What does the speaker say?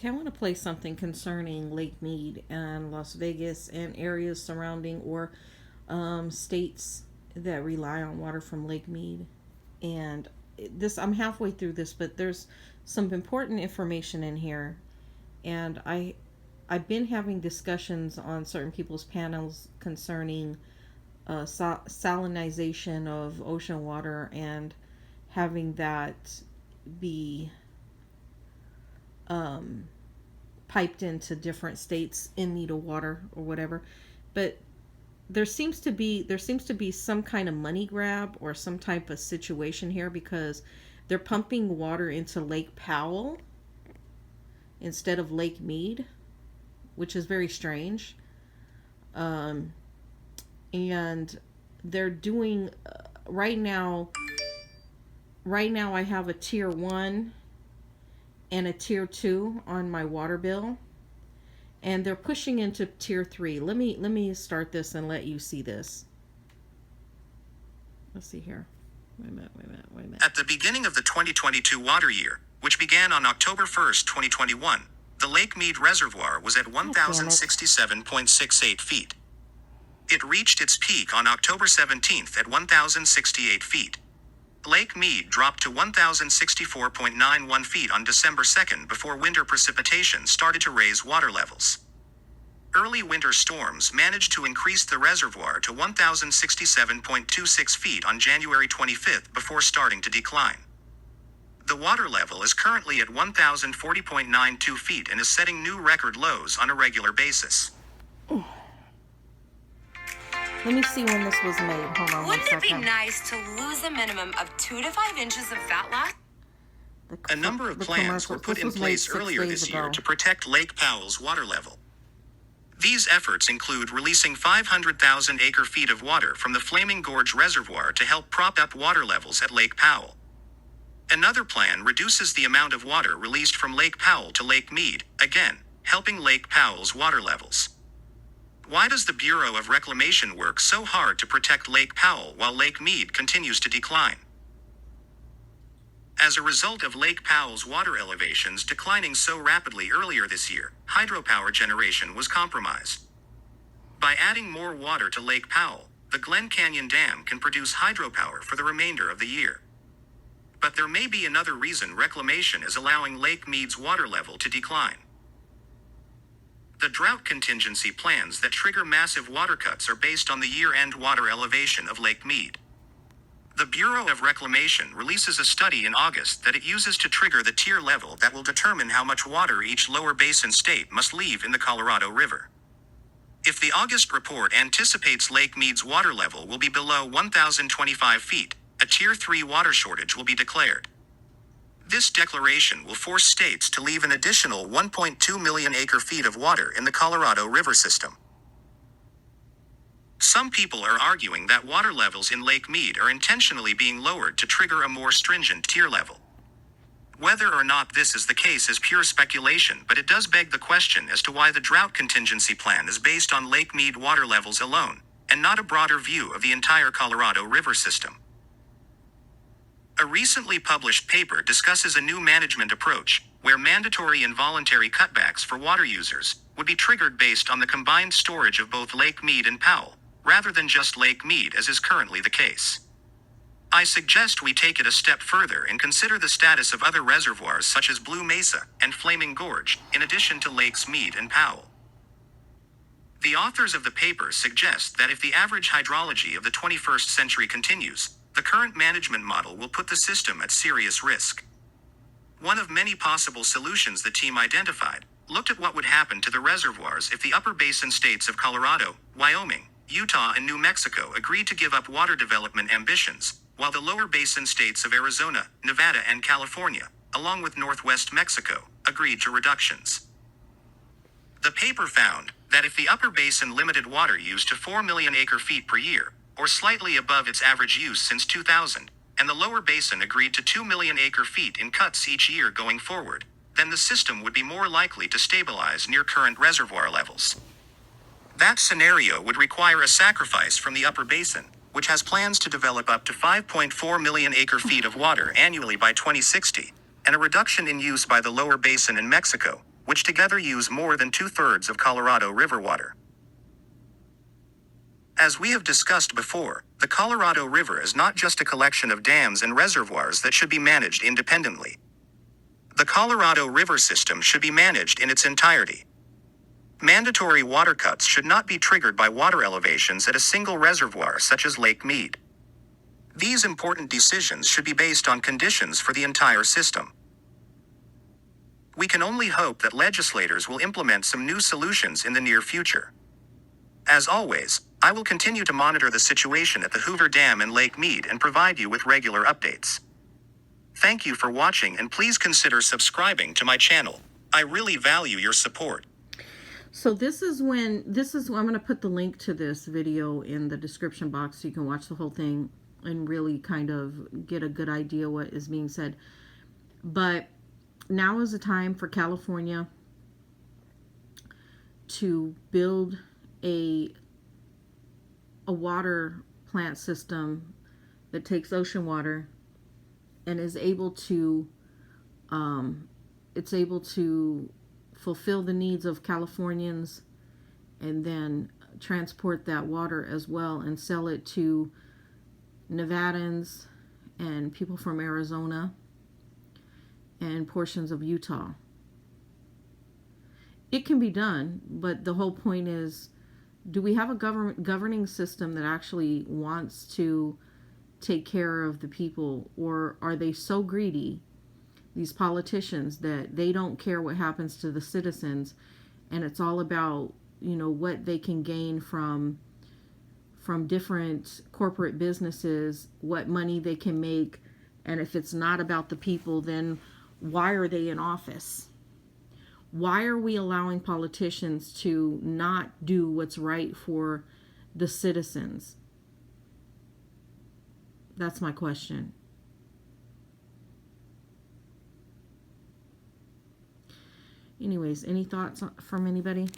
I want to play something concerning Lake Mead and Las Vegas and areas surrounding or states that rely on water from Lake Mead. And this, I'm halfway through this, but there's some important information in here. And I've been having discussions on certain people's panels concerning salinization of ocean water and having that be um, piped into different states in need of water or whatever. But there seems to be some kind of money grab or some type of situation here because they're pumping water into Lake Powell instead of Lake Mead, which is very strange. Um, and they're doing right now. Right now, I have a tier 1 and a tier 2 on my water bill, and they're pushing into tier 3. Let me start this and let you see this. Let's see here. Wait a minute. At the beginning of the 2022 water year, which began on October 1st, 2021, the Lake Mead Reservoir was at 1,067.68 feet. It reached its peak on October 17th at 1,068 feet. Lake Mead dropped to 1,064.91 feet on December 2nd before winter precipitation started to raise water levels. Early winter storms managed to increase the reservoir to 1,067.26 feet on January 25th before starting to decline. The water level is currently at 1,040.92 feet and is setting new record lows on a regular basis. Let me see when this was made. Hold on one Wouldn't it be second. nice to lose a minimum of 2 to 5 inches of fat loss? A number of plans were put in place earlier this year to protect Lake Powell's water level. These efforts include releasing 500,000 acre-feet of water from the Flaming Gorge Reservoir to help prop up water levels at Lake Powell. Another plan reduces the amount of water released from Lake Powell to Lake Mead, again, helping Lake Powell's water levels. Why does the Bureau of Reclamation work so hard to protect Lake Powell while Lake Mead continues to decline? As a result of Lake Powell's water elevations declining so rapidly earlier this year, hydropower generation was compromised. By adding more water to Lake Powell, the Glen Canyon Dam can produce hydropower for the remainder of the year. But there may be another reason reclamation is allowing Lake Mead's water level to decline. The drought contingency plans that trigger massive water cuts are based on the year-end water elevation of Lake Mead. The Bureau of Reclamation releases a study in August that it uses to trigger the tier level that will determine how much water each lower basin state must leave in the Colorado River. If the August report anticipates Lake Mead's water level will be below 1,025 feet, a Tier 3 water shortage will be declared. This declaration will force states to leave an additional 1.2 million acre-feet of water in the Colorado River system. Some people are arguing that water levels in Lake Mead are intentionally being lowered to trigger a more stringent tier level. Whether or not this is the case is pure speculation, but it does beg the question as to why the drought contingency plan is based on Lake Mead water levels alone, and not a broader view of the entire Colorado River system. A recently published paper discusses a new management approach, where mandatory and voluntary cutbacks for water users would be triggered based on the combined storage of both Lake Mead and Powell, rather than just Lake Mead as is currently the case. I suggest we take it a step further and consider the status of other reservoirs such as Blue Mesa and Flaming Gorge, in addition to Lakes Mead and Powell. The authors of the paper suggest that if the average hydrology of the 21st century continues, the current management model will put the system at serious risk. One of many possible solutions the team identified looked at what would happen to the reservoirs if the upper basin states of Colorado, Wyoming, Utah, and New Mexico agreed to give up water development ambitions, while the lower basin states of Arizona, Nevada, and California, along with Northwest Mexico, agreed to reductions. The paper found that if the upper basin limited water use to 4 million acre-feet per year, or slightly above its average use since 2000, and the lower basin agreed to 2 million acre-feet in cuts each year going forward, then the system would be more likely to stabilize near current reservoir levels. That scenario would require a sacrifice from the upper basin, which has plans to develop up to 5.4 million acre-feet of water annually by 2060, and a reduction in use by the lower basin in Mexico, which together use more than 2/3 of Colorado River water. As we have discussed before, the Colorado River is not just a collection of dams and reservoirs that should be managed independently. The Colorado River system should be managed in its entirety. Mandatory water cuts should not be triggered by water elevations at a single reservoir such as Lake Mead. These important decisions should be based on conditions for the entire system. We can only hope that legislators will implement some new solutions in the near future. As always, I will continue to monitor the situation at the Hoover Dam and Lake Mead and provide you with regular updates. Thank you for watching, and please consider subscribing to my channel. I really value your support. So I'm going to put the link to this video in the description box so you can watch the whole thing and really kind of get a good idea what is being said. But now is the time for California to build a water plant system that takes ocean water and is able to fulfill the needs of Californians, and then transport that water as well and sell it to Nevadans and people from Arizona and portions of Utah. It can be done, but the whole point is, do we have a governing system that actually wants to take care of the people, or are they so greedy, these politicians, that they don't care what happens to the citizens, and it's all about, what they can gain from different corporate businesses, what money they can make, and if it's not about the people, then why are they in office? Why are we allowing politicians to not do what's right for the citizens? That's my question. Anyways, any thoughts from anybody?